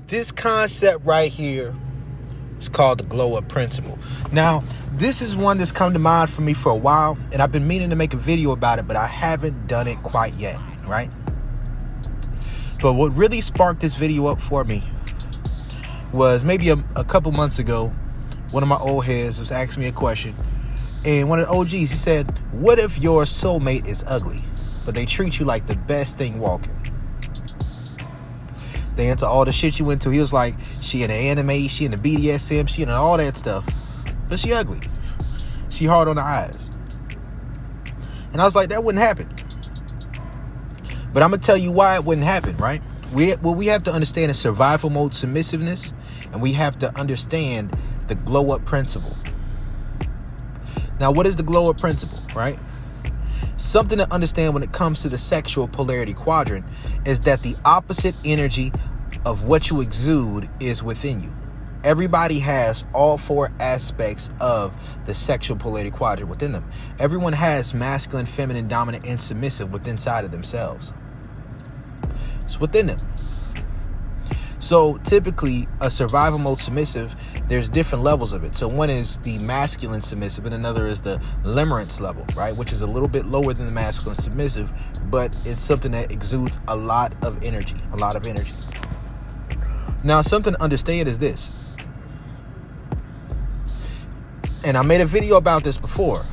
This concept right here is called the glow up principle. Now, this is one that's come to mind for me for a while, and I've been meaning to make a video about it, but I haven't done it quite yet, right? But what really sparked this video up for me was maybe a couple months ago, one of my old heads was asking me a question, and one of the OGs, he said, what if your soulmate is ugly, but they treat you like the best thing walking? They into all the shit you into. He was like, she in the anime, she in the BDSM, she in all that stuff, but she ugly. She hard on the eyes. And I was like, that wouldn't happen. But I'm going to tell you why it wouldn't happen, right? What we have to understand is survival mode submissiveness, and we have to understand the glow up principle. Now, what is the glow up principle, right? Something to understand when it comes to the sexual polarity quadrant is that the opposite energy of what you exude is within you. Everybody has all four aspects of the sexual polarity quadrant within them. Everyone has masculine, feminine, dominant, and submissive within inside of themselves. It's within them. So typically a survival mode submissive, there's different levels of it. So one is the masculine submissive and another is the limerence level, right? Which is a little bit lower than the masculine submissive, but it's something that exudes a lot of energy, Now, something to understand is this, and I made a video about this before.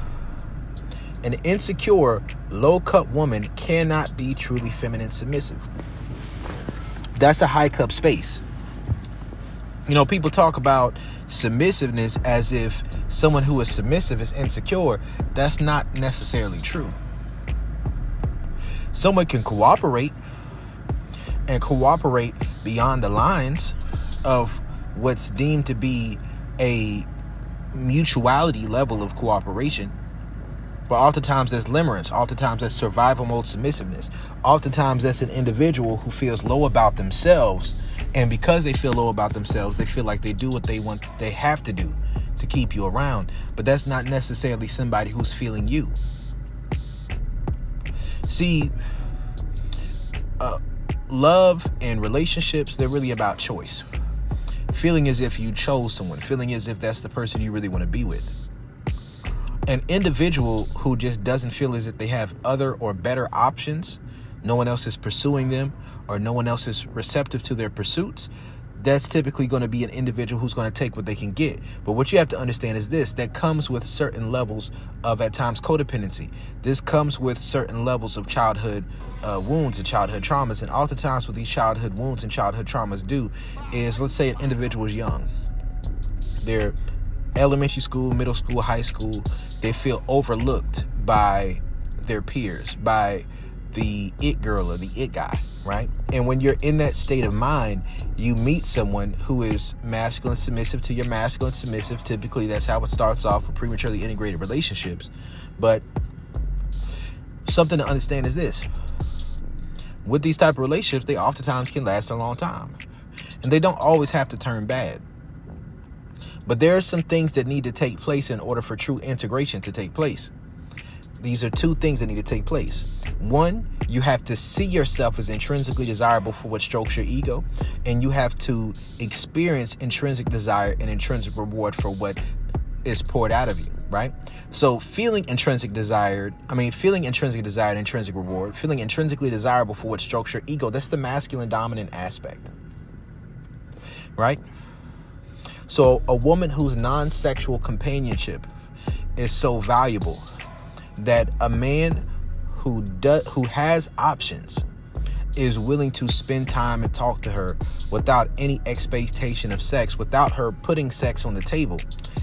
An insecure, low-cup woman cannot be truly feminine submissive. That's a high cup space. You know, people talk about submissiveness as if someone who is submissive is insecure. That's not necessarily true. Someone can cooperate and cooperate beyond the lines of what's deemed to be a mutuality level of cooperation. But oftentimes that's limerence. Oftentimes that's survival mode submissiveness. Oftentimes that's an individual who feels low about themselves. And because they feel low about themselves, they feel like they do what they want, they have to do to keep you around. But that's not necessarily somebody who's feeling you. See, love and relationships, they're really about choice. Feeling as if you chose someone. Feeling as if that's the person you really want to be with. An individual who just doesn't feel as if they have other or better options, no one else is pursuing them, or no one else is receptive to their pursuits, that's typically going to be an individual who's going to take what they can get. But what you have to understand is this, that comes with certain levels of, at times, codependency. This comes with certain levels of childhood wounds and childhood traumas. And oftentimes what these childhood wounds and childhood traumas do is, let's say an individual is young. They're elementary school, middle school, high school. They feel overlooked by their peers, by the it girl or the it guy, right? And when you're in that state of mind, you meet someone who is masculine submissive to your masculine submissive. Typically, that's how it starts off with prematurely integrated relationships. But something to understand is this. With these type of relationships, they oftentimes can last a long time. And they don't always have to turn bad. But there are some things that need to take place in order for true integration to take place. These are two things that need to take place. One, you have to see yourself as intrinsically desirable for what strokes your ego. And you have to experience intrinsic desire and intrinsic reward for what is poured out of you, right? So feeling intrinsic desire and intrinsic reward, feeling intrinsically desirable for what strokes your ego, that's the masculine dominant aspect, right? So a woman whose non-sexual companionship is so valuable that a man who has options is willing to spend time and talk to her without any expectation of sex, without her putting sex on the table,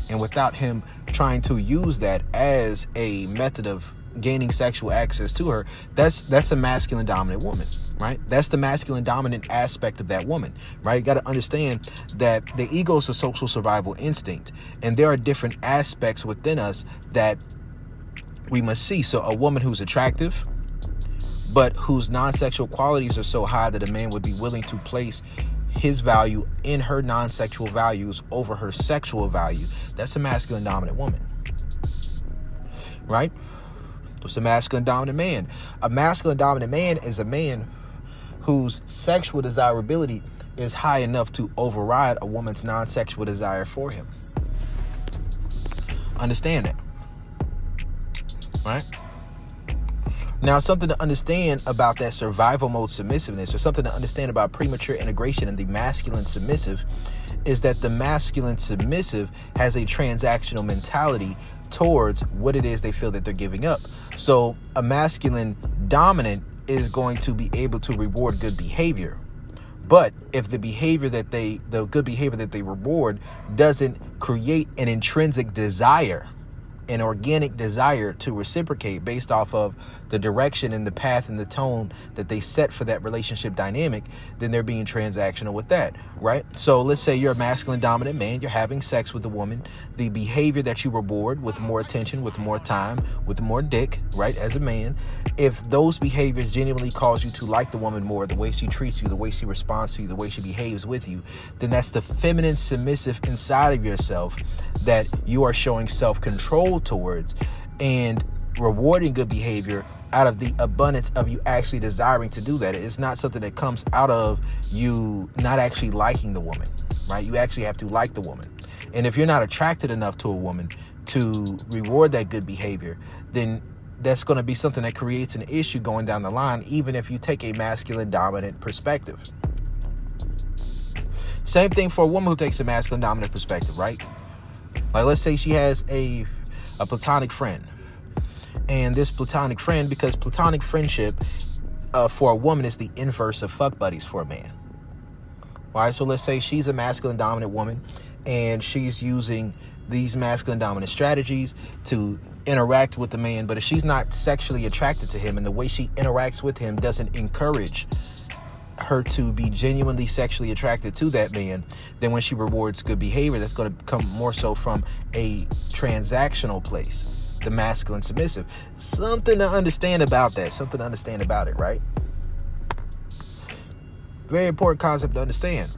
and without him trying to use that as a method of gaining sexual access to her, that's a masculine dominant woman. Right? That's the masculine dominant aspect of that woman, right? You got to understand that the ego is a social survival instinct, and there are different aspects within us that we must see. So a woman who's attractive, but whose non-sexual qualities are so high that a man would be willing to place his value in her non-sexual values over her sexual value, that's a masculine dominant woman, right? It's a masculine dominant man. A masculine dominant man is a man whose sexual desirability is high enough to override a woman's non-sexual desire for him. Understand that, right? Now, something to understand about that survival mode submissiveness, or something to understand about premature integration and the masculine submissive, is that the masculine submissive has a transactional mentality towards what it is they feel that they're giving up. So a masculine dominant is going to be able to reward good behavior. But if the good behavior that they reward doesn't create an intrinsic desire, an organic desire to reciprocate based off of the direction and the path and the tone that they set for that relationship dynamic, then they're being transactional with that, right? So let's say you're a masculine dominant man, you're having sex with a woman. The behavior that you reward with more attention, with more time, with more dick, right, as a man, if those behaviors genuinely cause you to like the woman more, the way she treats you, the way she responds to you, the way she behaves with you, then that's the feminine submissive inside of yourself that you are showing self-control towards and rewarding good behavior out of the abundance of you actually desiring to do that. It's not something that comes out of you not actually liking the woman, right? You actually have to like the woman. And if you're not attracted enough to a woman to reward that good behavior, then that's going to be something that creates an issue going down the line, even if you take a masculine dominant perspective. Same thing for a woman who takes a masculine dominant perspective, right? Like, let's say she has a platonic friend. And this platonic friend, because platonic friendship for a woman is the inverse of fuck buddies for a man. All right, so let's say she's a masculine dominant woman and she's using these masculine dominant strategies to interact with the man. But if she's not sexually attracted to him and the way she interacts with him doesn't encourage her to be genuinely sexually attracted to that man, then when she rewards good behavior, that's going to come more so from a transactional place, the masculine submissive. Something to understand about that, something to understand about it, right? Very important concept to understand.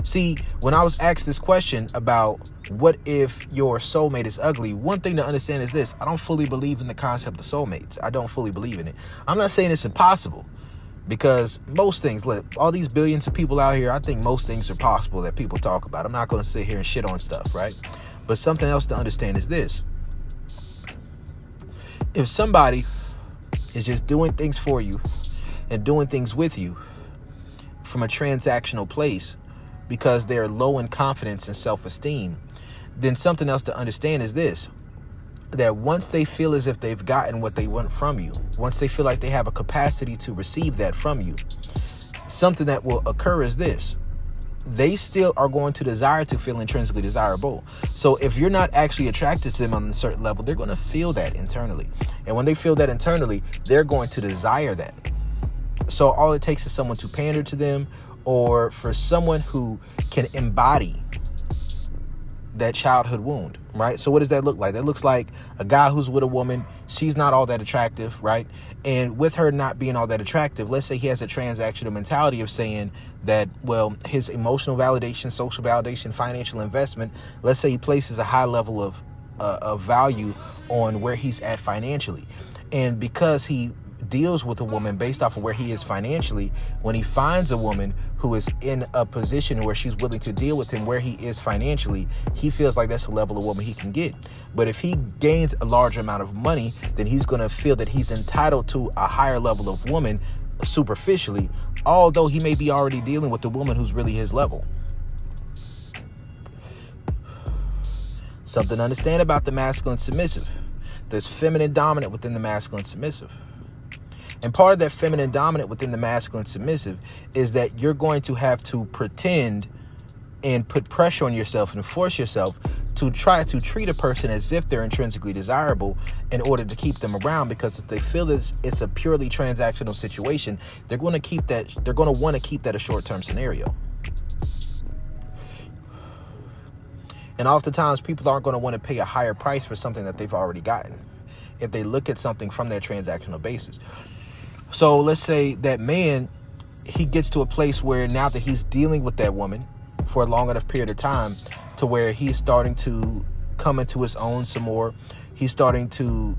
See, when I was asked this question about what if your soulmate is ugly, one thing to understand is this: I don't fully believe in the concept of soulmates. I don't fully believe in it. I'm not saying it's impossible, because most things, look, all these billions of people out here, I think most things are possible that people talk about. I'm not going to sit here and shit on stuff, right? But something else to understand is this: if somebody is just doing things for you and doing things with you from a transactional place because they're low in confidence and self-esteem, then something else to understand is this: that once they feel as if they've gotten what they want from you, once they feel like they have a capacity to receive that from you, something that will occur is this: they still are going to desire to feel intrinsically desirable. So if you're not actually attracted to them on a certain level, they're going to feel that internally. And when they feel that internally, they're going to desire that. So all it takes is someone to pander to them, or for someone who can embody that childhood wound, right? So what does that look like? That looks like a guy who's with a woman. She's not all that attractive, right? And with her not being all that attractive, let's say he has a transactional mentality of saying that, well, his emotional validation, social validation, financial investment, let's say he places a high level of value on where he's at financially. And because he deals with a woman based off of where he is financially, when he finds a woman who is in a position where she's willing to deal with him where he is financially, he feels like that's the level of woman he can get. But if he gains a large amount of money, then he's going to feel that he's entitled to a higher level of woman superficially, although he may be already dealing with the woman who's really his level. Something to understand about the masculine submissive. There's feminine dominant within the masculine submissive. And part of that feminine dominant within the masculine submissive is that you're going to have to pretend and put pressure on yourself and force yourself to try to treat a person as if they're intrinsically desirable in order to keep them around, because if they feel that it's a purely transactional situation, they're going to keep that, they're going to want to keep that a short-term scenario. And oftentimes people aren't going to want to pay a higher price for something that they've already gotten if they look at something from that transactional basis. So let's say that man, he gets to a place where now that he's dealing with that woman for a long enough period of time to where he's starting to come into his own some more. He's starting to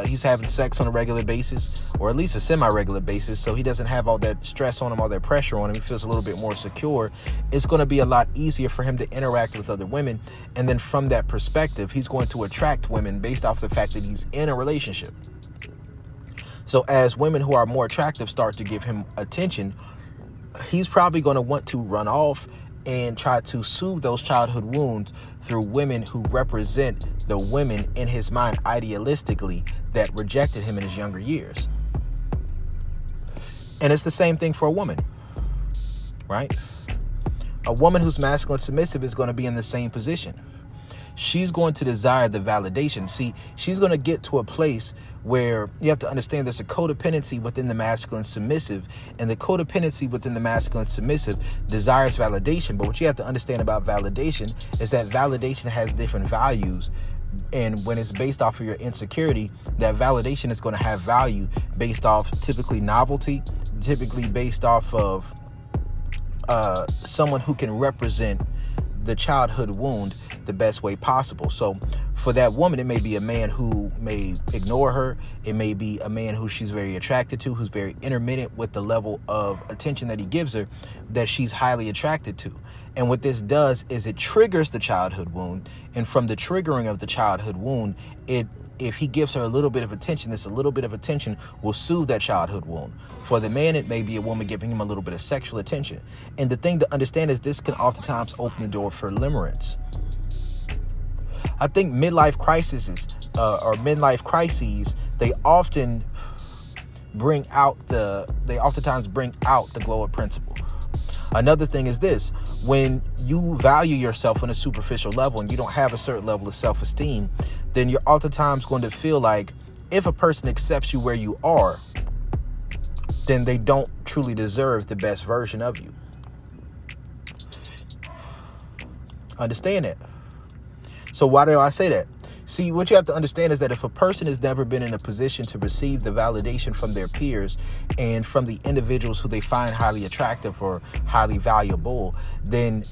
he's having sex on a regular basis, or at least a semi-regular basis, so he doesn't have all that stress on him, all that pressure on him. He feels a little bit more secure. It's going to be a lot easier for him to interact with other women. And then from that perspective, he's going to attract women based off the fact that he's in a relationship. So as women who are more attractive start to give him attention, he's probably going to want to run off and try to soothe those childhood wounds through women who represent the women in his mind idealistically that rejected him in his younger years. And it's the same thing for a woman, right? A woman who's masculine submissive is going to be in the same position. She's going to desire the validation. See, she's going to get to a place where you have to understand there's a codependency within the masculine submissive, and the codependency within the masculine submissive desires validation. But what you have to understand about validation is that validation has different values. And when it's based off of your insecurity, that validation is going to have value based off typically novelty, typically based off of someone who can represent the childhood wound the best way possible. So for that woman, it may be a man who may ignore her. It may be a man who she's very attracted to, who's very intermittent with the level of attention that he gives her, that she's highly attracted to. And what this does is it triggers the childhood wound. And from the triggering of the childhood wound, if he gives her a little bit of attention, this a little bit of attention will soothe that childhood wound. For the man, it may be a woman giving him a little bit of sexual attention. And the thing to understand is this can oftentimes open the door for limerence. I think midlife crises, they oftentimes bring out the glow up principle. Another thing is this: when you value yourself on a superficial level and you don't have a certain level of self-esteem, then you're oftentimes going to feel like if a person accepts you where you are, then they don't truly deserve the best version of you. Understand that? So why do I say that? See, what you have to understand is that if a person has never been in a position to receive the validation from their peers and from the individuals who they find highly attractive or highly valuable, then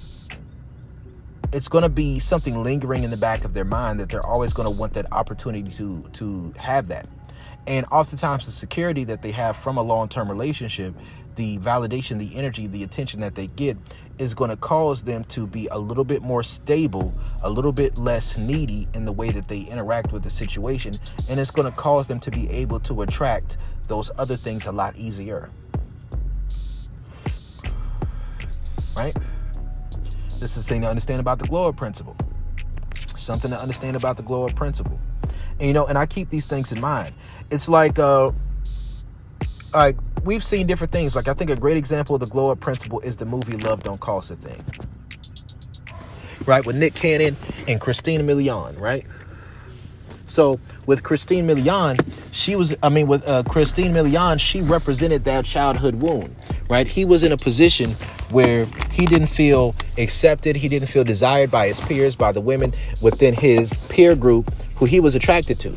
it's going to be something lingering in the back of their mind that they're always going to want that opportunity to have that. And oftentimes the security that they have from a long-term relationship, the validation, the energy, the attention that they get is going to cause them to be a little bit more stable, a little bit less needy in the way that they interact with the situation. And it's going to cause them to be able to attract those other things a lot easier. Right? This is the thing to understand about the glow up principle. Something to understand about the glow up principle. And, and I keep these things in mind. It's like we've seen different things. Like I think a great example of the glow up principle is the movie Love Don't Cost a Thing. Right? With Nick Cannon and Christina Milian, right? So with Christina Milian, she represented that childhood wound, right? He was in a position where he didn't feel accepted. He didn't feel desired by his peers, by the women within his peer group who he was attracted to.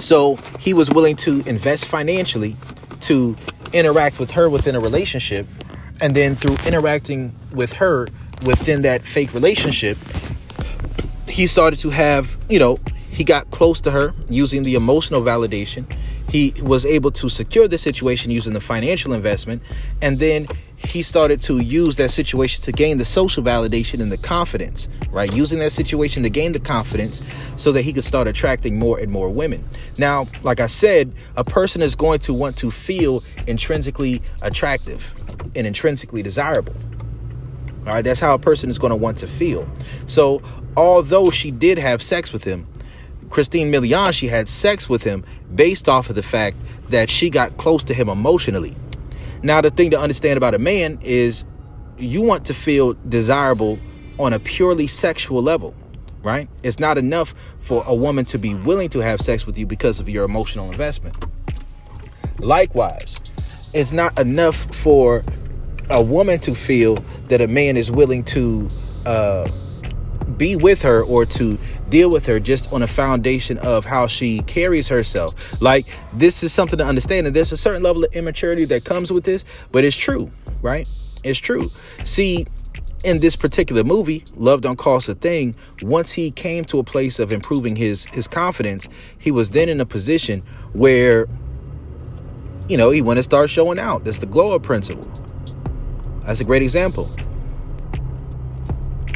So he was willing to invest financially to interact with her within a relationship. And then through interacting with her within that fake relationship, he started to have, he got close to her using the emotional validation. He was able to secure the situation using the financial investment. And then he started to use that situation to gain the social validation and the confidence, right? Using that situation to gain the confidence so that he could start attracting more and more women. Now, like I said, a person is going to want to feel intrinsically attractive and intrinsically desirable. All right, that's how a person is going to want to feel. So although she did have sex with him, Christine Milian, she had sex with him based off of the fact that she got close to him emotionally. Now, the thing to understand about a man is you want to feel desirable on a purely sexual level, right? It's not enough for a woman to be willing to have sex with you because of your emotional investment. Likewise, it's not enough for a woman to feel that a man is willing to be with her or to deal with her just on a foundation of how she carries herself. Like, this is something to understand, and there's a certain level of immaturity that comes with this, but it's true, right? It's true. See, in this particular movie, Love Don't Cost a Thing, once he came to a place of improving his confidence, he was then in a position where, he went to start showing out. That's the glow up principle. That's a great example.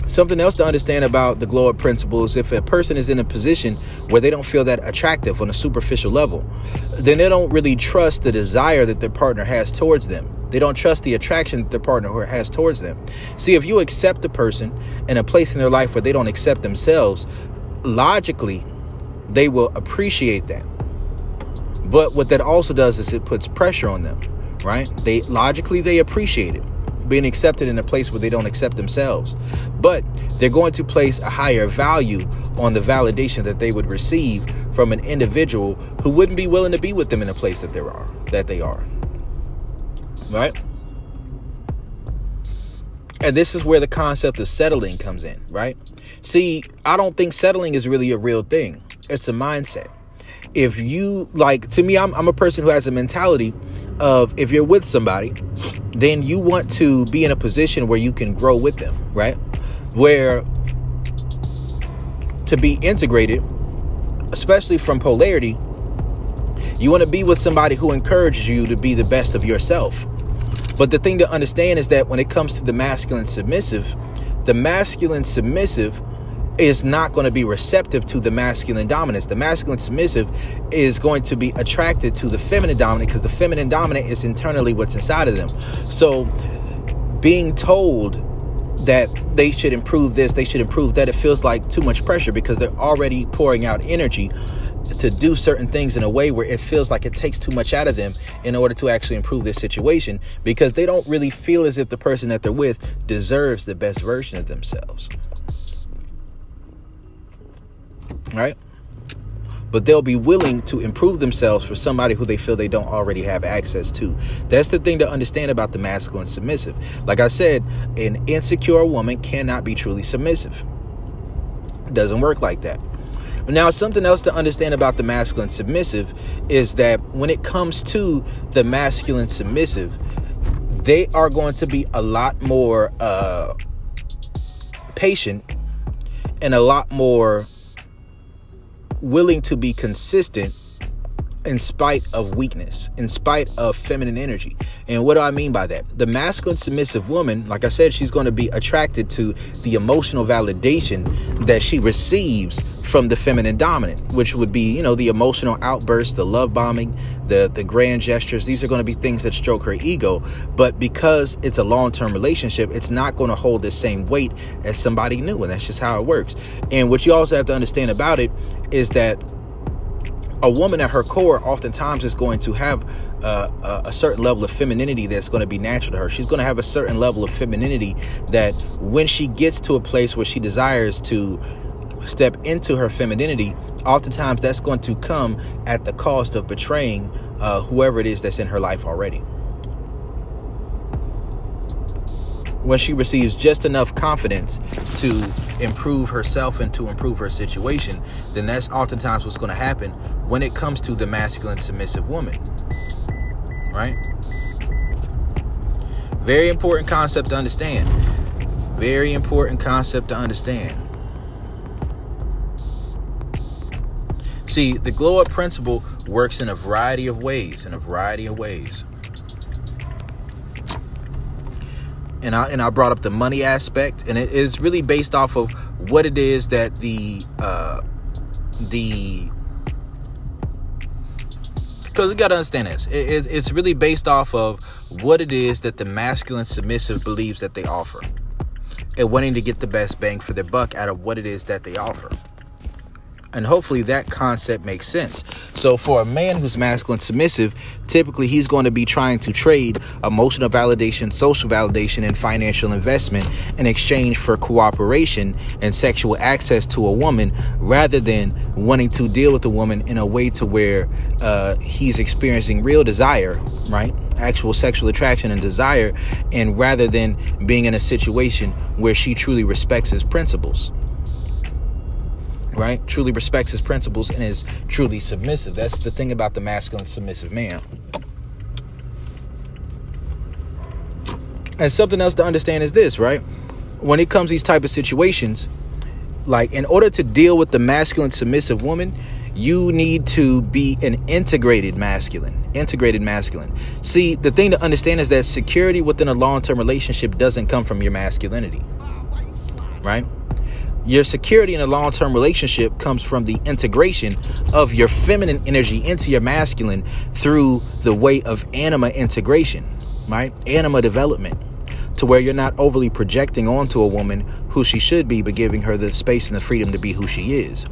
Something else to understand about the glow up principle is if a person is in a position where they don't feel that attractive on a superficial level, then they don't really trust the desire that their partner has towards them. They don't trust the attraction that their partner has towards them. See, if you accept a person in a place in their life where they don't accept themselves, logically, they will appreciate that. But what that also does is it puts pressure on them, right? They appreciate it, being accepted in a place where they don't accept themselves. But they're going to place a higher value on the validation that they would receive from an individual who wouldn't be willing to be with them in a place that they are. Right? And this is where the concept of settling comes in, right? See, I don't think settling is really a real thing. It's a mindset. If you to me, I'm a person who has a mentality of if you're with somebody, then you want to be in a position where you can grow with them, right? Where to be integrated, especially from polarity, you want to be with somebody who encourages you to be the best of yourself. But the thing to understand is that when it comes to the masculine submissive is not going to be receptive to the masculine dominance. The masculine submissive is going to be attracted to the feminine dominant because the feminine dominant is internally what's inside of them. So being told that they should improve this, they should improve that, it feels like too much pressure because they're already pouring out energy to do certain things in a way where it feels like it takes too much out of them in order to actually improve their situation, because they don't really feel as if the person that they're with deserves the best version of themselves. Right? But they'll be willing to improve themselves for somebody who they feel they don't already have access to. That's the thing to understand about the masculine submissive. Like I said, an insecure woman cannot be truly submissive. It doesn't work like that. Now, something else to understand about the masculine submissive is that when it comes to the masculine submissive, they are going to be a lot more patient and a lot more willing to be consistent in spite of weakness, in spite of feminine energy. And what do I mean by that? The masculine submissive woman, like I said, she's going to be attracted to the emotional validation that she receives from the feminine dominant, which would be, the emotional outbursts, the love bombing, the grand gestures. These are going to be things that stroke her ego. But because it's a long-term relationship, it's not going to hold the same weight as somebody new. And that's just how it works. And what you also have to understand about it is that a woman at her core oftentimes is going to have a certain level of femininity that's going to be natural to her. She's going to have a certain level of femininity that when she gets to a place where she desires to step into her femininity, oftentimes that's going to come at the cost of betraying whoever it is that's in her life already. When she receives just enough confidence to improve herself and to improve her situation, then that's oftentimes what's going to happen when it comes to the masculine submissive woman. Right? Very important concept to understand. Very important concept to understand. See, the glow up principle works in a variety of ways, And I brought up the money aspect, and it is really based off of what it is that because we got to understand this. It's really based off of what it is that the masculine submissive believes that they offer, and wanting to get the best bang for their buck out of what it is that they offer. And hopefully that concept makes sense. So for a man who's masculine submissive, typically he's going to be trying to trade emotional validation, social validation, and financial investment in exchange for cooperation and sexual access to a woman, rather than wanting to deal with the woman in a way to where he's experiencing real desire, right? Actual sexual attraction and desire, and rather than being in a situation where she truly respects his principles. Right? Truly respects his principles and is truly submissive. That's the thing about the masculine submissive man. And something else to understand is this, right? when it comes to these type of situations, like in order to deal with the masculine submissive woman, you need to be an integrated masculine. See, the thing to understand is that security within a long-term relationship doesn't come from your masculinity, right? Your security in a long-term relationship comes from the integration of your feminine energy into your masculine through the way of anima integration, right? Anima development, to where you're not overly projecting onto a woman who she should be, but giving her the space and the freedom to be who she is.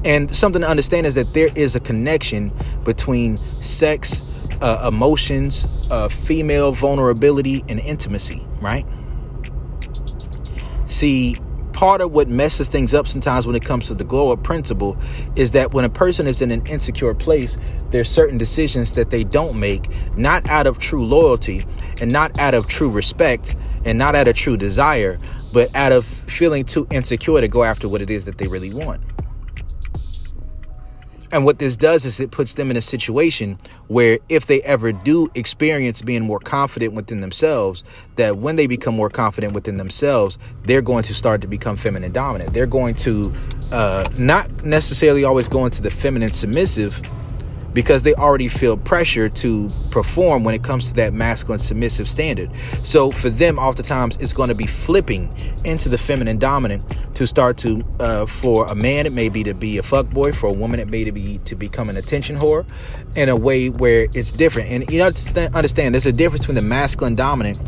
And something to understand is that there is a connection between sex, emotions, female vulnerability, and intimacy, right? See, part of what messes things up sometimes when it comes to the glow up principle is that when a person is in an insecure place, there's certain decisions that they don't make, not out of true loyalty and not out of true respect and not out of true desire, but out of feeling too insecure to go after what it is that they really want. And what this does is it puts them in a situation where if they ever do experience being more confident within themselves, that when they become more confident within themselves, they're going to start to become feminine dominant. They're going to not necessarily always go into the feminine submissive, because they already feel pressure to perform when it comes to that masculine submissive standard. So for them, oftentimes, it's going to be flipping into the feminine dominant to start to, for a man, it may be to be a fuckboy. For a woman, it may be to become an attention whore in a way where it's different. And you understand there's a difference between the masculine dominant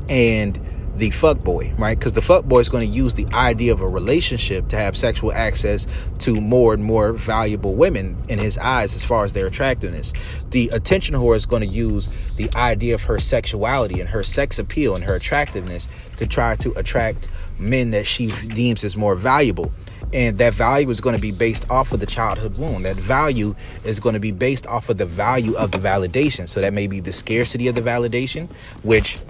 and the fuckboy, right? Because the fuckboy is going to use the idea of a relationship to have sexual access to more and more valuable women in his eyes as far as their attractiveness. The attention whore is going to use the idea of her sexuality and her sex appeal and her attractiveness to try to attract men that she deems as more valuable. And that value is going to be based off of the childhood wound. That value is going to be based off of the value of the validation. So that may be the scarcity of the validation,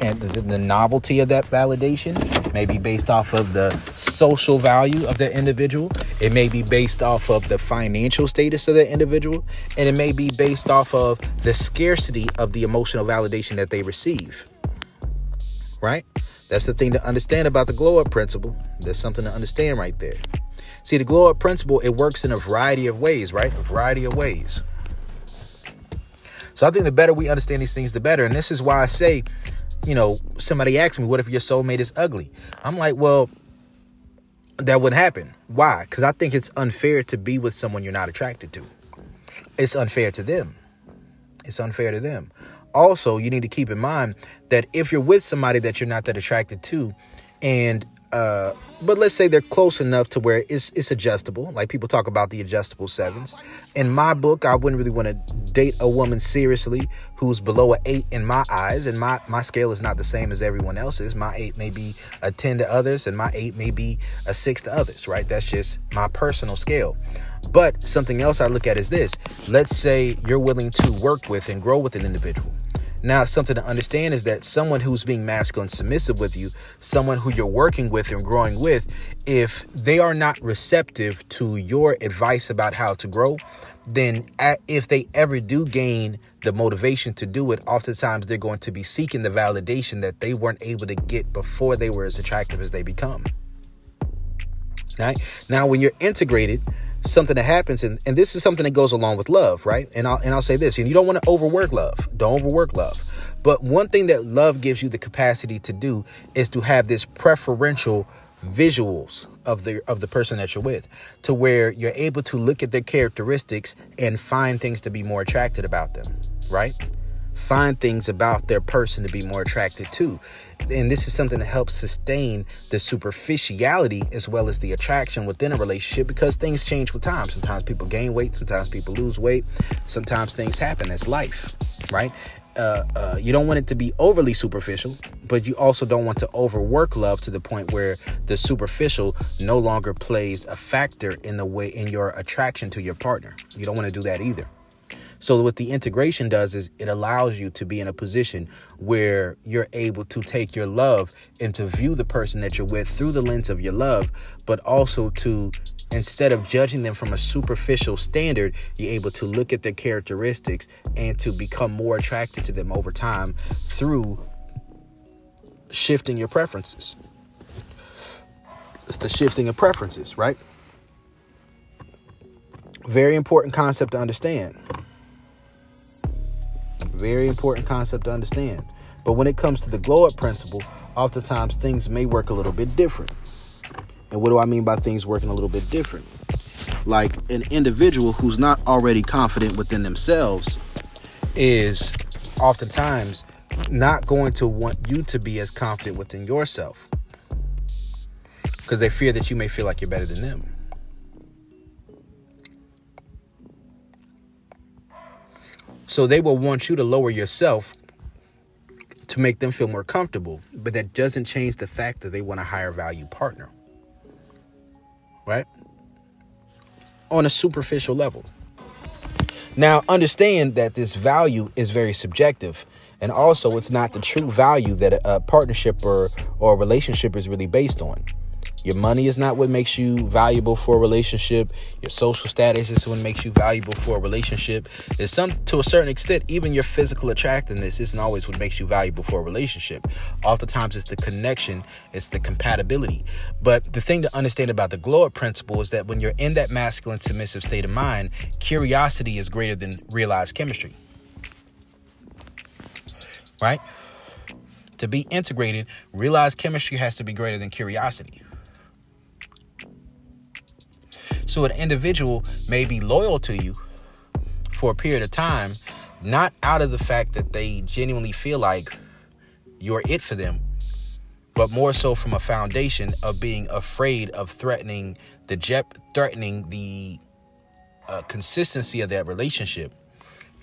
and the novelty of that validation may be based off of the social value of that individual. It may be based off of the financial status of that individual. And it may be based off of the scarcity of the emotional validation that they receive. Right? That's the thing to understand about the glow up principle. There's something to understand right there. See, the glow up principle, it works in a variety of ways, right? A variety of ways. So I think the better we understand these things, the better. And this is why I say, somebody asked me, what if your soulmate is ugly? I'm like, well, that would happen. Why? Because I think it's unfair to be with someone you're not attracted to. It's unfair to them. It's unfair to them. Also, you need to keep in mind that if you're with somebody that you're not that attracted to, but let's say they're close enough to where it's adjustable. Like people talk about the adjustable sevens. In my book, I wouldn't really want to date a woman seriously who's below an 8 in my eyes. And my scale is not the same as everyone else's. My 8 may be a 10 to others, and my 8 may be a 6 to others, right? That's just my personal scale. But something else I look at is this. Let's say you're willing to work with and grow with an individual. Now, something to understand is that someone who's being masculine submissive with you, someone who you're working with and growing with, if they are not receptive to your advice about how to grow, then if they ever do gain the motivation to do it, oftentimes they're going to be seeking the validation that they weren't able to get before they were as attractive as they become. Right? Now, when you're integrated, something that happens, and this is something that goes along with love, right? And I'll say this, you don't want to overwork love. Don't overwork love. But one thing that love gives you the capacity to do is to have this preferential visuals of the person that you're with, to where you're able to look at their characteristics and find things to be more attracted about them, right? Find things about their person to be more attracted to. And this is something that helps sustain the superficiality as well as the attraction within a relationship, because things change with time. Sometimes people gain weight. Sometimes people lose weight. Sometimes things happen. That's life, right? You don't want it to be overly superficial, but you also don't want to overwork love to the point where the superficial no longer plays a factor in your attraction to your partner. You don't want to do that either. So what the integration does is it allows you to be in a position where you're able to take your love and to view the person that you're with through the lens of your love, but also to, instead of judging them from a superficial standard, you're able to look at their characteristics and to become more attracted to them over time through shifting your preferences. It's the shifting of preferences, right? Very important concept to understand. Very important concept to understand. But when it comes to the glow up principle, oftentimes things may work a little bit different. And what do I mean by things working a little bit different? Like an individual who's not already confident within themselves is oftentimes not going to want you to be as confident within yourself, because they fear that you may feel like you're better than them. So they will want you to lower yourself to make them feel more comfortable. But that doesn't change the fact that they want a higher value partner. Right? On a superficial level. Now, understand that this value is very subjective. And also, it's not the true value that a partnership or a relationship is really based on. Your money is not what makes you valuable for a relationship. Your social status is what makes you valuable for a relationship. To a certain extent, even your physical attractiveness isn't always what makes you valuable for a relationship. Oftentimes, it's the connection, it's the compatibility. But the thing to understand about the glow up principle is that when you're in that masculine submissive state of mind, curiosity is greater than realized chemistry. Right? To be integrated, realized chemistry has to be greater than curiosity. So an individual may be loyal to you for a period of time, not out of the fact that they genuinely feel like you're it for them, but more so from a foundation of being afraid of threatening the consistency of that relationship.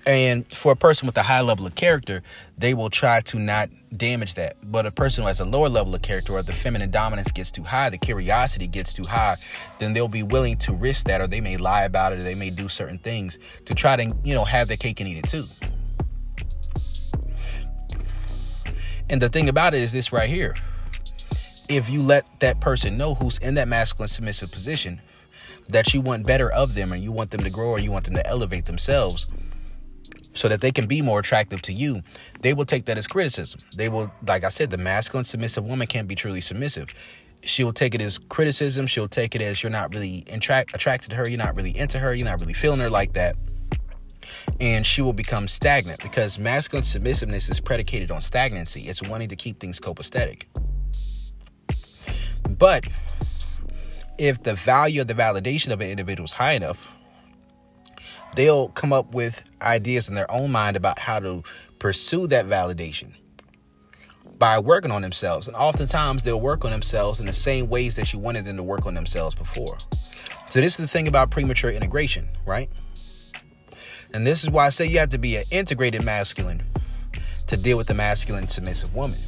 And for a person with a high level of character, they will try to not damage that. But a person who has a lower level of character, or the feminine dominance gets too high, the curiosity gets too high, then they'll be willing to risk that, or they may lie about it, or they may do certain things to try to, have their cake and eat it too. And the thing about it is this right here. If you let that person know who's in that masculine submissive position that you want better of them, and you want them to grow, or you want them to elevate themselves, so that they can be more attractive to you, they will take that as criticism. They will, like I said, the masculine submissive woman can't be truly submissive. She will take it as criticism. She'll take it as you're not really attracted to her. You're not really into her. You're not really feeling her like that. And she will become stagnant, because masculine submissiveness is predicated on stagnancy. It's wanting to keep things copacetic. But if the value of the validation of an individual is high enough, they'll come up with ideas in their own mind about how to pursue that validation by working on themselves. And oftentimes they'll work on themselves in the same ways that you wanted them to work on themselves before. So this is the thing about premature integration, right? And this is why I say you have to be an integrated masculine to deal with the masculine submissive woman.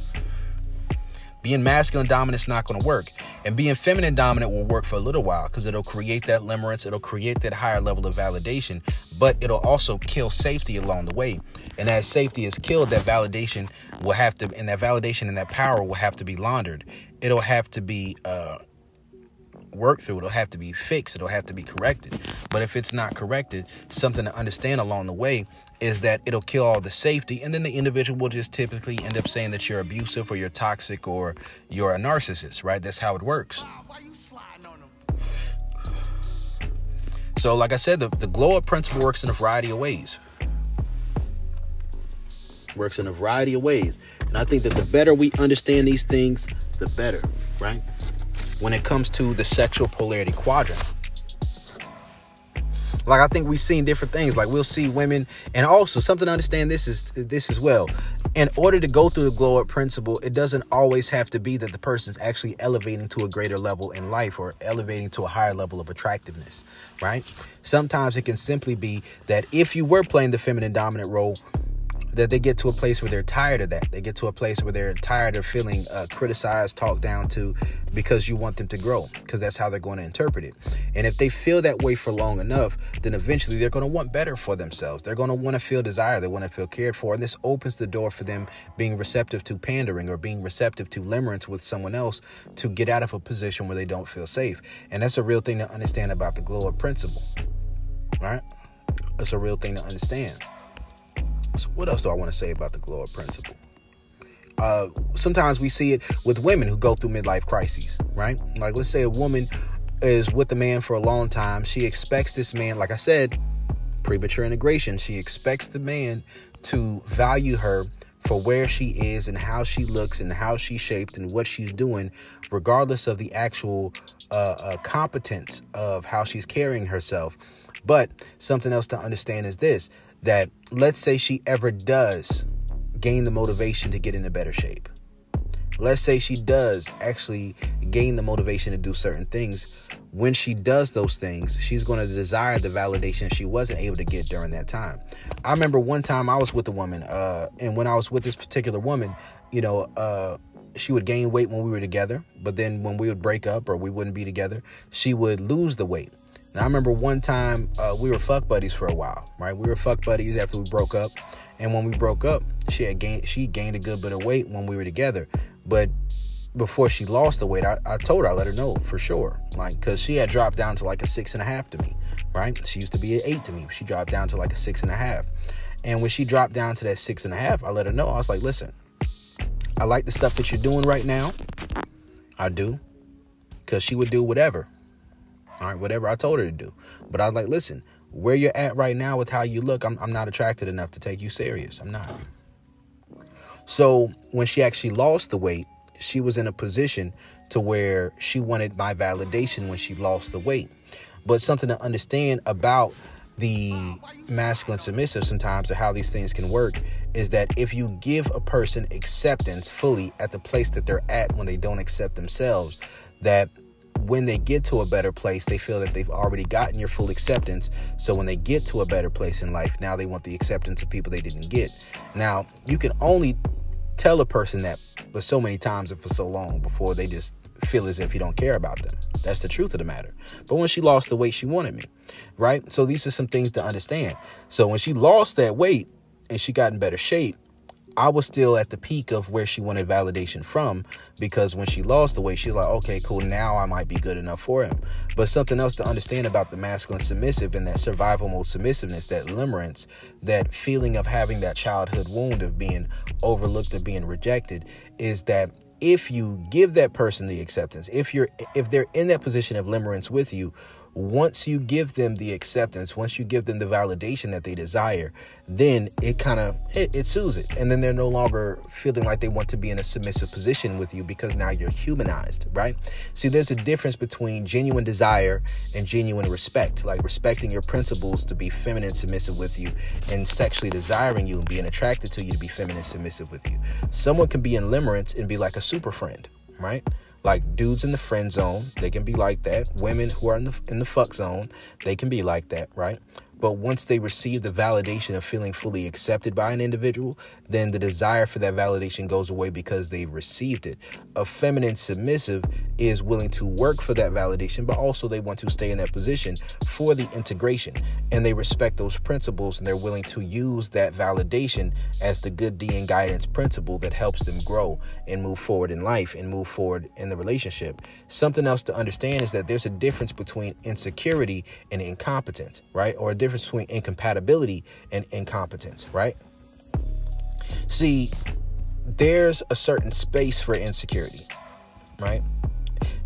Being masculine dominant is not going to work. And being feminine dominant will work for a little while, because it'll create that limerence. It'll create that higher level of validation, but it'll also kill safety along the way. And as safety is killed, that validation will have to, and that validation and that power will have to be laundered. It'll have to be worked through. It'll have to be fixed. It'll have to be corrected. But if it's not corrected, something to understand along the way is that it'll kill all the safety, and then the individual will just typically end up saying that you're abusive, or you're toxic, or you're a narcissist, right? That's how it works. So like I said, the glow up principle works in a variety of ways. And I think that the better we understand these things, the better, right? When it comes to the sexual polarity quadrant. Like, I think we've seen different things. Like, we'll see women, and also something to understand this as well. In order to go through the glow up principle, it doesn't always have to be that the person's actually elevating to a greater level in life, or elevating to a higher level of attractiveness, right? Sometimes it can simply be that if you were playing the feminine dominant role, that they get to a place where they're tired of that. They get to a place where they're tired of feeling criticized, talked down to, because you want them to grow, because that's how they're going to interpret it. And if they feel that way for long enough, then eventually they're going to want better for themselves. They're going to want to feel desire. They want to feel cared for. And this opens the door for them being receptive to pandering, or being receptive to limerence with someone else, to get out of a position where they don't feel safe. And that's a real thing to understand about the glow up principle, right? That's a real thing to understand. So what else do I want to say about the glow up principle? Sometimes we see it with women who go through midlife crises, right? Like, let's say a woman is with a man for a long time. She expects this man, like I said, premature integration. She expects the man to value her for where she is and how she looks and how she's shaped and what she's doing, regardless of the actual competence of how she's carrying herself. But something else to understand is this, that let's say she ever does gain the motivation to get into better shape. Let's say she does actually gain the motivation to do certain things. When she does those things, she's going to desire the validation she wasn't able to get during that time. I remember one time I was with a woman, and when I was with this particular woman, she would gain weight when we were together, but then when we would break up or we wouldn't be together, she would lose the weight. Now, I remember one time we were fuck buddies for a while, right? We were fuck buddies after we broke up. And when we broke up, she gained a good bit of weight when we were together. But before she lost the weight, I told her, I let her know for sure. Like, because she had dropped down to like a 6.5 to me, right? She used to be an 8 to me. She dropped down to like a 6.5. And when she dropped down to that 6.5, I let her know. I was like, listen, I like the stuff that you're doing right now. I do. Because she would do whatever. All right, whatever I told her to do. But I was like, listen, where you're at right now with how you look, I'm not attracted enough to take you serious. I'm not. So when she actually lost the weight, she was in a position to where she wanted my validation when she lost the weight. But something to understand about the masculine submissive sometimes, or how these things can work, is that if you give a person acceptance fully at the place that they're at when they don't accept themselves, that when they get to a better place, they feel that they've already gotten your full acceptance. So when they get to a better place in life, now they want the acceptance of people they didn't get. Now, you can only tell a person that but so many times and for so long before they just feel as if you don't care about them. That's the truth of the matter. But when she lost the weight, she wanted me, right? So these are some things to understand. So when she lost that weight and she got in better shape, I was still at the peak of where she wanted validation from, because when she lost the weight, she's like, okay, cool, now I might be good enough for him. But something else to understand about the masculine submissive and that survival mode submissiveness, that limerence, that feeling of having that childhood wound of being overlooked or being rejected, is that if you give that person the acceptance, if they're in that position of limerence with you, once you give them the acceptance, once you give them the validation that they desire, then it soothes it. And then they're no longer feeling like they want to be in a submissive position with you, because now you're humanized, right? See, there's a difference between genuine desire and genuine respect, like respecting your principles to be feminine submissive with you, and sexually desiring you and being attracted to you to be feminine submissive with you. Someone can be in limerence and be like a super friend, right? Like dudes in the friend zone, they can be like that. Women who are in the fuck zone, they can be like that, right? But once they receive the validation of feeling fully accepted by an individual, then the desire for that validation goes away because they received it. A feminine submissive is willing to work for that validation, but also they want to stay in that position for the integration. And they respect those principles, and they're willing to use that validation as the good D and guidance principle that helps them grow and move forward in life and move forward in the relationship. Something else to understand is that there's a difference between insecurity and incompetence, right? Or a difference between incompatibility and incompetence, right? See, there's a certain space for insecurity, right?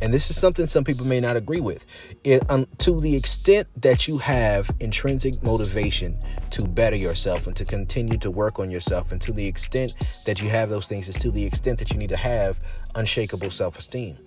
And this is something some people may not agree with. To the extent that you have intrinsic motivation to better yourself and to continue to work on yourself, and to the extent that you have those things, is to the extent that you need to have unshakable self-esteem.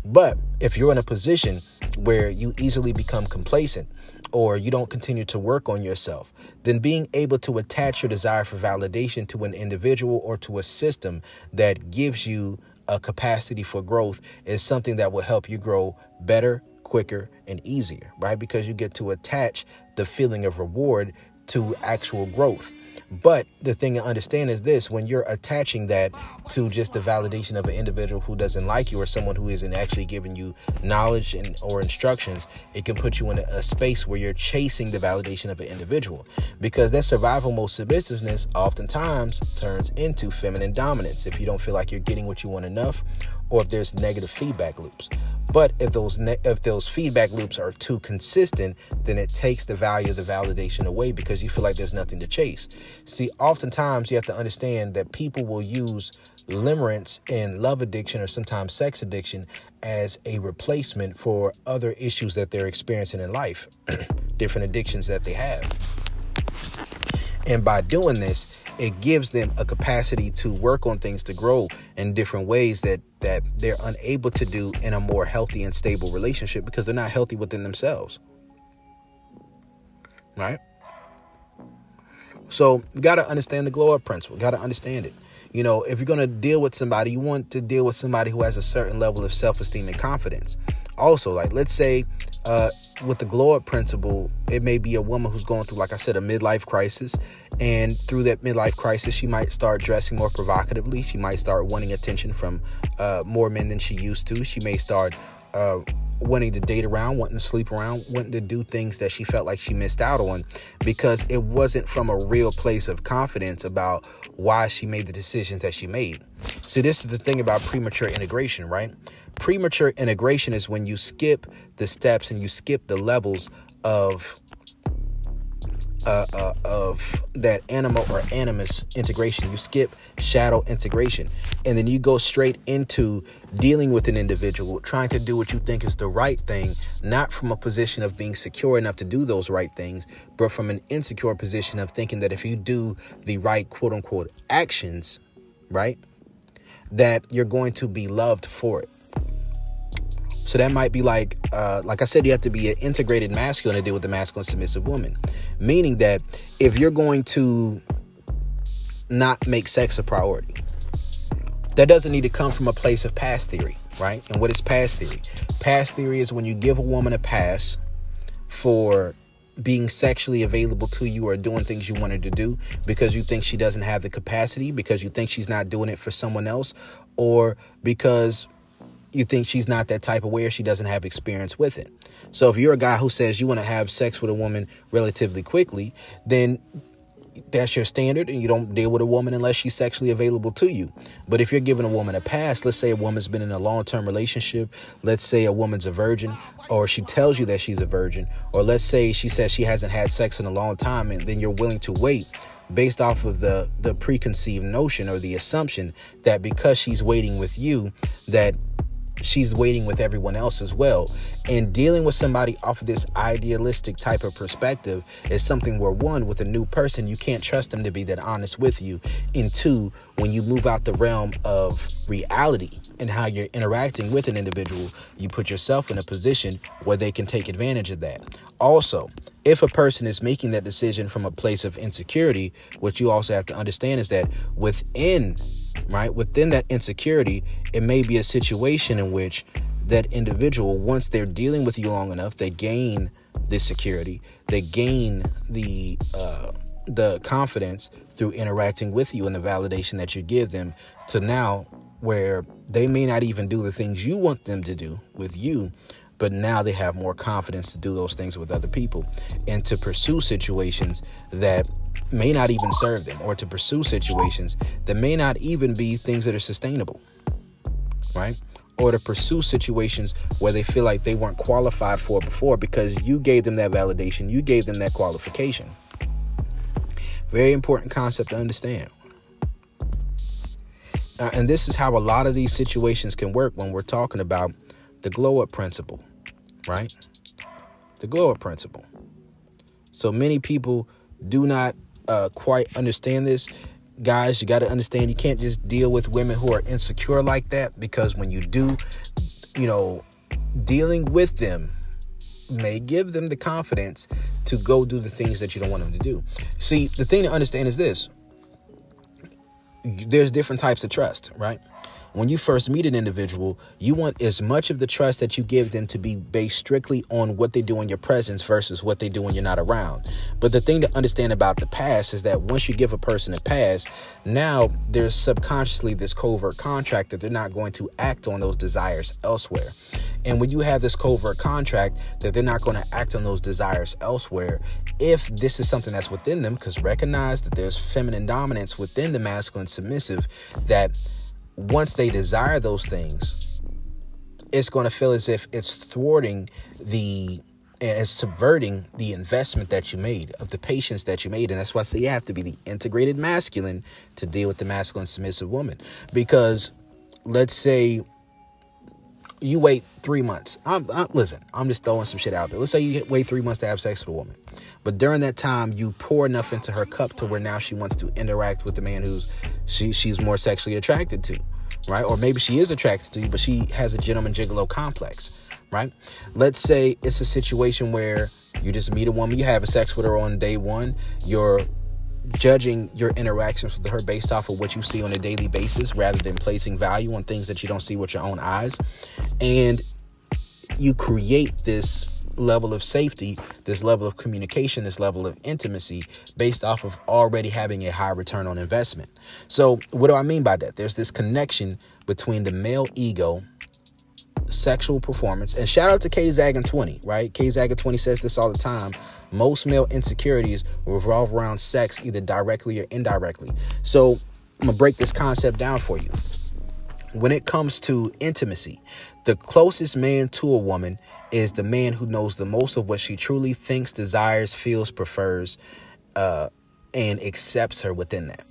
But if you're in a position where you easily become complacent, or you don't continue to work on yourself, then being able to attach your desire for validation to an individual or to a system that gives you a capacity for growth is something that will help you grow better, quicker, and easier, right? Because you get to attach the feeling of reward to actual growth. But the thing to understand is this: when you're attaching that to just the validation of an individual who doesn't like you, or someone who isn't actually giving you knowledge or instructions, it can put you in a space where you're chasing the validation of an individual, because that survival mode submissiveness oftentimes turns into feminine dominance if you don't feel like you're getting what you want enough, or if there's negative feedback loops. But if those feedback loops are too consistent, then it takes the value of the validation away because you feel like there's nothing to chase. See, oftentimes you have to understand that people will use limerence and love addiction or sometimes sex addiction as a replacement for other issues that they're experiencing in life, different addictions that they have. And by doing this, it gives them a capacity to work on things, to grow in different ways that they're unable to do in a more healthy and stable relationship because they're not healthy within themselves. Right? So you got to understand the glow up principle. Got to understand it. You know, if you're going to deal with somebody, you want to deal with somebody who has a certain level of self-esteem and confidence. Also, like, let's say with the glow up principle, it may be a woman who's going through, like I said, a midlife crisis. And through that midlife crisis, she might start dressing more provocatively. She might start wanting attention from more men than she used to. She may start wanting to date around, wanting to sleep around, wanting to do things that she felt like she missed out on because it wasn't from a real place of confidence about why she made the decisions that she made. See, this is the thing about premature integration, right? Premature integration is when you skip the steps and you skip the levels of that anima or animus integration. You skip shadow integration, and then you go straight into dealing with an individual, trying to do what you think is the right thing, not from a position of being secure enough to do those right things, but from an insecure position of thinking that if you do the right quote unquote actions, right, that you're going to be loved for it. So that might be like I said, you have to be an integrated masculine to deal with the masculine submissive woman. Meaning that if you're going to not make sex a priority, that doesn't need to come from a place of past theory, right? And what is past theory? Past theory is when you give a woman a pass for being sexually available to you or doing things you want her to do because you think she doesn't have the capacity, because you think she's not doing it for someone else, or because you think she's not that type of way or she doesn't have experience with it. So if you're a guy who says you want to have sex with a woman relatively quickly, then that's your standard and you don't deal with a woman unless she's sexually available to you. But if you're giving a woman a pass, let's say a woman's been in a long-term relationship, let's say a woman's a virgin, or she tells you that she's a virgin, or let's say she says she hasn't had sex in a long time, and then you're willing to wait based off of the preconceived notion or the assumption that because she's waiting with you, that she's waiting with everyone else as well. And dealing with somebody off of this idealistic type of perspective is something where, one, with a new person, you can't trust them to be that honest with you. And two, when you move out the realm of reality and how you're interacting with an individual, you put yourself in a position where they can take advantage of that. Also, if a person is making that decision from a place of insecurity, what you also have to understand is that within that insecurity, it may be a situation in which that individual, once they're dealing with you long enough, they gain this security, they gain the confidence through interacting with you and the validation that you give them, to now where they may not even do the things you want them to do with you, but now they have more confidence to do those things with other people and to pursue situations that may not even serve them, or to pursue situations that may not even be things that are sustainable, right? Or to pursue situations where they feel like they weren't qualified for before because you gave them that validation, you gave them that qualification. Very important concept to understand. And this is how a lot of these situations can work when we're talking about the glow up principle, right? The glow up principle. So many people do not quite understand this. Guys, you got to understand, you can't just deal with women who are insecure like that, because when you do, dealing with them may give them the confidence to go do the things that you don't want them to do. See, the thing to understand is this. There's different types of trust, right? When you first meet an individual, you want as much of the trust that you give them to be based strictly on what they do in your presence versus what they do when you're not around. But the thing to understand about the pass is that once you give a person a pass, now there's subconsciously this covert contract that they're not going to act on those desires elsewhere. And when you have this covert contract that they're not going to act on those desires elsewhere, if this is something that's within them, because recognize that there's feminine dominance within the masculine submissive, that once they desire those things, it's going to feel as if it's thwarting and it's subverting the investment that you made, of the patience that you made. And that's why I say you have to be the integrated masculine to deal with the masculine submissive woman. Because let's say you wait 3 months. Listen, I'm just throwing some shit out there. Let's say you wait 3 months to have sex with a woman. But during that time, you pour enough into her cup to where now she wants to interact with the man who's she's more sexually attracted to, right? Or maybe she is attracted to you, but she has a gentleman gigolo complex, right? Let's say it's a situation where you just meet a woman, you have sex with her on day one, you're judging your interactions with her based off of what you see on a daily basis rather than placing value on things that you don't see with your own eyes. And you create this level of safety, this level of communication, this level of intimacy based off of already having a high return on investment. So what do I mean by that? There's this connection between the male ego, sexual performance, and shout out to KZaggin20, right? KZaggin20 says this all the time. Most male insecurities revolve around sex, either directly or indirectly. So I'm gonna break this concept down for you. When it comes to intimacy, the closest man to a woman is the man who knows the most of what she truly thinks, desires, feels, prefers, and accepts her within that.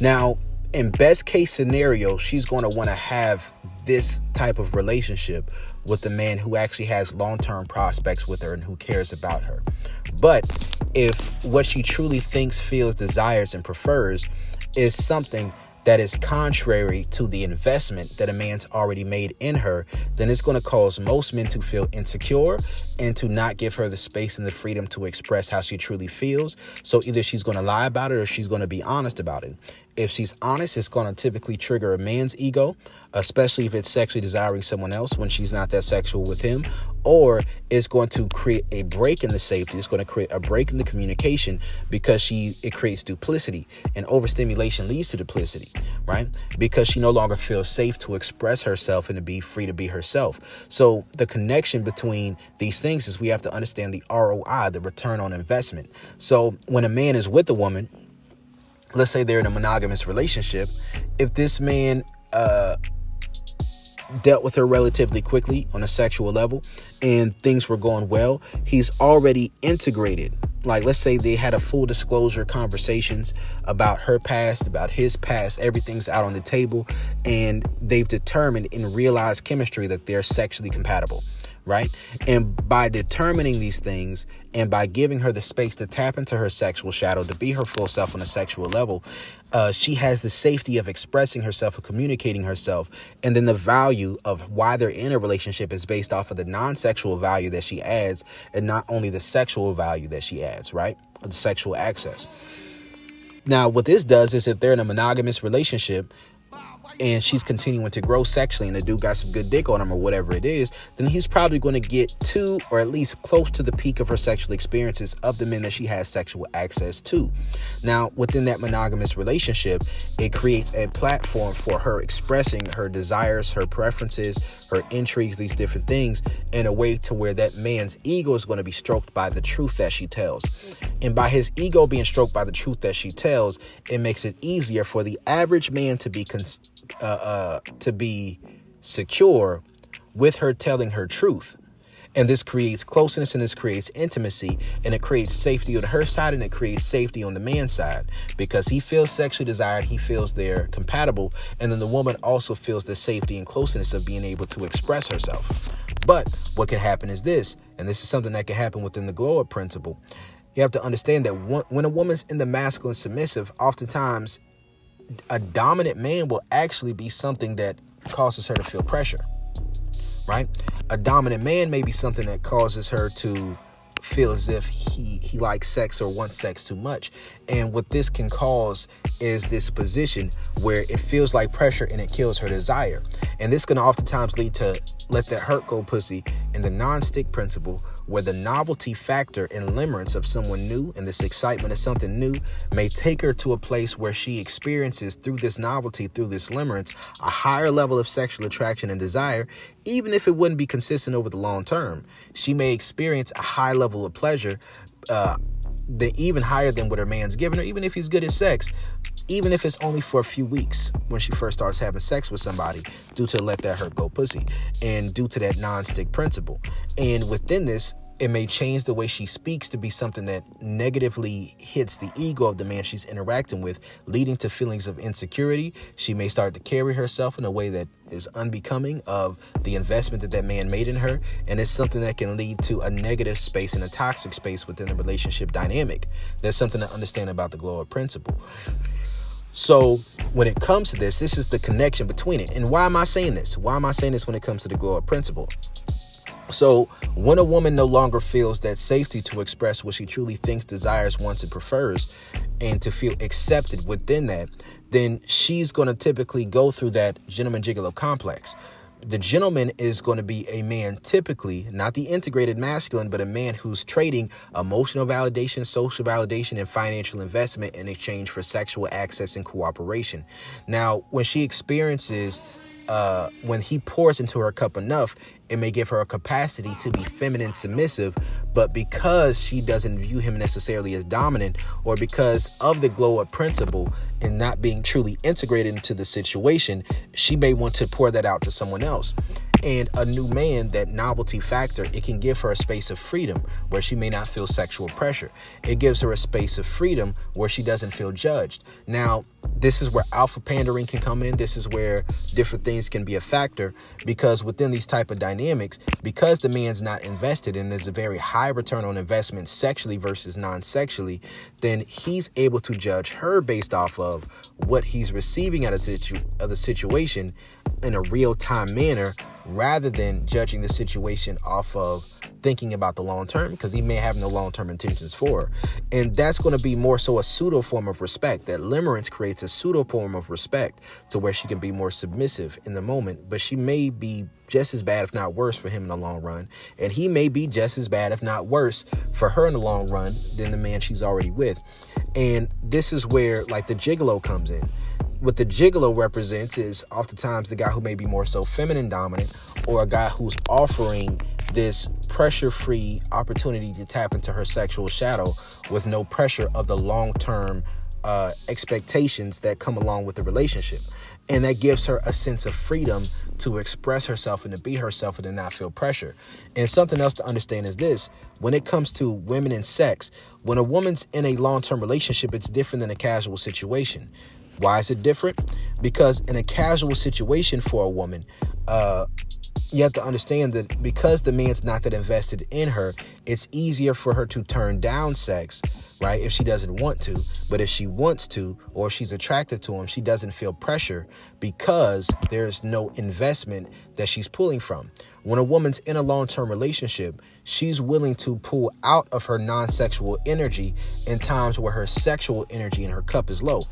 Now, in best case scenario, she's going to want to have this type of relationship with the man who actually has long-term prospects with her and who cares about her. But if what she truly thinks, feels, desires, and prefers is something that is contrary to the investment that a man's already made in her, then it's going to cause most men to feel insecure and to not give her the space and the freedom to express how she truly feels. So either she's going to lie about it or she's going to be honest about it. If she's honest, it's going to typically trigger a man's ego, especially if it's sexually desiring someone else when she's not that sexual with him. Or it's going to create a break in the safety. It's going to create a break in the communication because it creates duplicity, and overstimulation leads to duplicity, right? Because she no longer feels safe to express herself and to be free to be herself. So the connection between these things is we have to understand the ROI, the return on investment. So when a man is with a woman, let's say they're in a monogamous relationship, if this man dealt with her relatively quickly on a sexual level and things were going well, he's already integrated. Like, let's say they had a full disclosure conversations about her past, about his past, everything's out on the table, and they've determined and realized chemistry that they're sexually compatible, right? And by determining these things and by giving her the space to tap into her sexual shadow, to be her full self on a sexual level, she has the safety of expressing herself, of communicating herself. And then the value of why they're in a relationship is based off of the non-sexual value that she adds and not only the sexual value that she adds, right? The sexual access. Now, what this does is if they're in a monogamous relationship and she's continuing to grow sexually and the dude got some good dick on him or whatever it is, then he's probably going to get to or at least close to the peak of her sexual experiences of the men that she has sexual access to. Now, within that monogamous relationship, it creates a platform for her expressing her desires, her preferences, her intrigues, these different things in a way to where that man's ego is going to be stroked by the truth that she tells. And by his ego being stroked by the truth that she tells, it makes it easier for the average man to be secure with her telling her truth. And this creates closeness and this creates intimacy, and it creates safety on her side and it creates safety on the man's side because he feels sexually desired. He feels they're compatible. And then the woman also feels the safety and closeness of being able to express herself. But what can happen is this, and this is something that can happen within the glow up principle. You have to understand that when a woman's in the masculine submissive, oftentimes a dominant man will actually be something that causes her to feel pressure, right? A dominant man may be something that causes her to feel as if he likes sex or wants sex too much. And what this can cause is this position where it feels like pressure and it kills her desire. And this can oftentimes lead to let that hurt go pussy in the non-stick principle, where the novelty factor and limerence of someone new and this excitement of something new may take her to a place where she experiences through this novelty, through this limerence, a higher level of sexual attraction and desire, even if it wouldn't be consistent over the long term. She may experience a high level of pleasure even higher than what her man's giving her, even if he's good at sex, even if it's only for a few weeks when she first starts having sex with somebody, due to let that hurt go pussy, and due to that non-stick principle. And within this, it may change the way she speaks to be something that negatively hits the ego of the man she's interacting with, leading to feelings of insecurity. She may start to carry herself in a way that is unbecoming of the investment that that man made in her. And it's something that can lead to a negative space and a toxic space within the relationship dynamic. There's something to understand about the glow up principle. So when it comes to this is the connection between it. And why am I saying this? Why am I saying this when it comes to the glow up principle? So when a woman no longer feels that safety to express what she truly thinks, desires, wants, and prefers, and to feel accepted within that, then she's going to typically go through that gentleman gigolo complex. The gentleman is going to be a man, typically not the integrated masculine, but a man who's trading emotional validation, social validation, and financial investment in exchange for sexual access and cooperation. Now, when she experiences when he pours into her cup enough, it may give her a capacity to be feminine, submissive, but because she doesn't view him necessarily as dominant, or because of the glow up principle and not being truly integrated into the situation, she may want to pour that out to someone else. And a new man, that novelty factor, it can give her a space of freedom where she may not feel sexual pressure. It gives her a space of freedom where she doesn't feel judged. Now, this is where alpha pandering can come in. This is where different things can be a factor, because within these type of dynamics, because the man's not invested and there's a very high return on investment sexually versus non-sexually, then he's able to judge her based off of what he's receiving out of the situation in a real-time manner, rather than judging the situation off of thinking about the long term, because he may have no long-term intentions for her. And that's going to be more so a pseudo form of respect. That limerence creates a pseudo form of respect to where she can be more submissive in the moment, but she may be just as bad, if not worse, for him in the long run. And he may be just as bad, if not worse, for her in the long run than the man she's already with. And this is where, like, the gigolo comes in. What the gigolo represents is oftentimes the guy who may be more so feminine dominant, or a guy who's offering this pressure-free opportunity to tap into her sexual shadow with no pressure of the long-term expectations that come along with the relationship. And that gives her a sense of freedom to express herself and to be herself and to not feel pressure. And something else to understand is this: when it comes to women and sex, when a woman's in a long-term relationship, it's different than a casual situation. Why is it different? Because in a casual situation for a woman, you have to understand that because the man's not that invested in her, it's easier for her to turn down sex, right, if she doesn't want to. But if she wants to, or she's attracted to him, she doesn't feel pressure because there's no investment that she's pulling from. When a woman's in a long-term relationship, she's willing to pull out of her non-sexual energy in times where her sexual energy in her cup is low.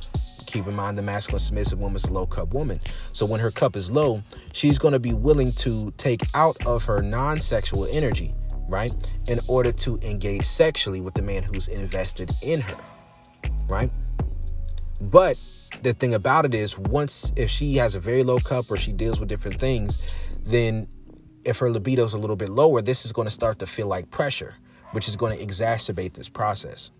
Keep in mind, the masculine submissive woman's a low cup woman. So when her cup is low, she's going to be willing to take out of her non-sexual energy, right, in order to engage sexually with the man who's invested in her, right? But the thing about it is, if she has a very low cup or she deals with different things, then if her libido is a little bit lower, this is going to start to feel like pressure, which is going to exacerbate this process.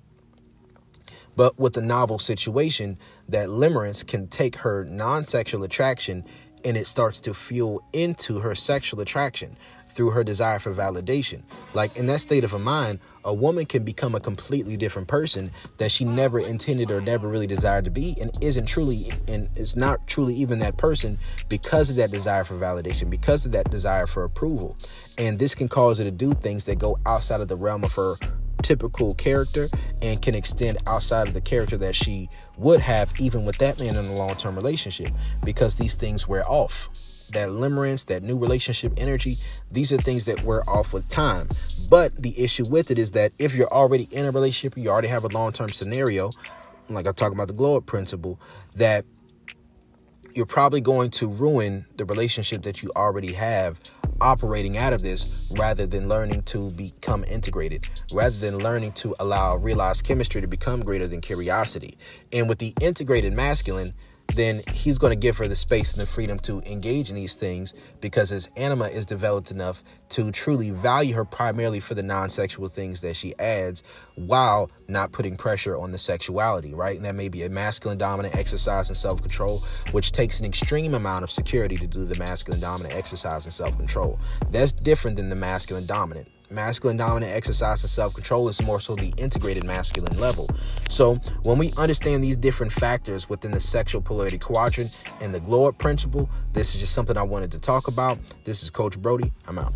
But with the novel situation, that limerence can take her non-sexual attraction and it starts to fuel into her sexual attraction through her desire for validation. Like, in that state of a mind, a woman can become a completely different person that she never intended or never really desired to be, and is not truly even that person because of that desire for validation, because of that desire for approval. And this can cause her to do things that go outside of the realm of her typical character and can extend outside of the character that she would have even with that man in a long-term relationship, because these things wear off. That limerence, that new relationship energy, these are things that wear off with time. But the issue with it is that if you're already in a relationship, you already have a long-term scenario, like I'm talking about the glow up principle, that you're probably going to ruin the relationship that you already have operating out of this, rather than learning to become integrated, rather than learning to allow realized chemistry to become greater than curiosity. And with the integrated masculine, then he's going to give her the space and the freedom to engage in these things, because his anima is developed enough to truly value her primarily for the non-sexual things that she adds, while not putting pressure on the sexuality, right? And that may be a masculine dominant exercise and self-control, which takes an extreme amount of security to do the masculine dominant exercise and self-control. That's different than the masculine dominant. Masculine dominant exercise and self-control is more so the integrated masculine level. So when we understand these different factors within the sexual polarity quadrant and the glow up principle, this is just something I wanted to talk about. This is Coach Brody. I'm out.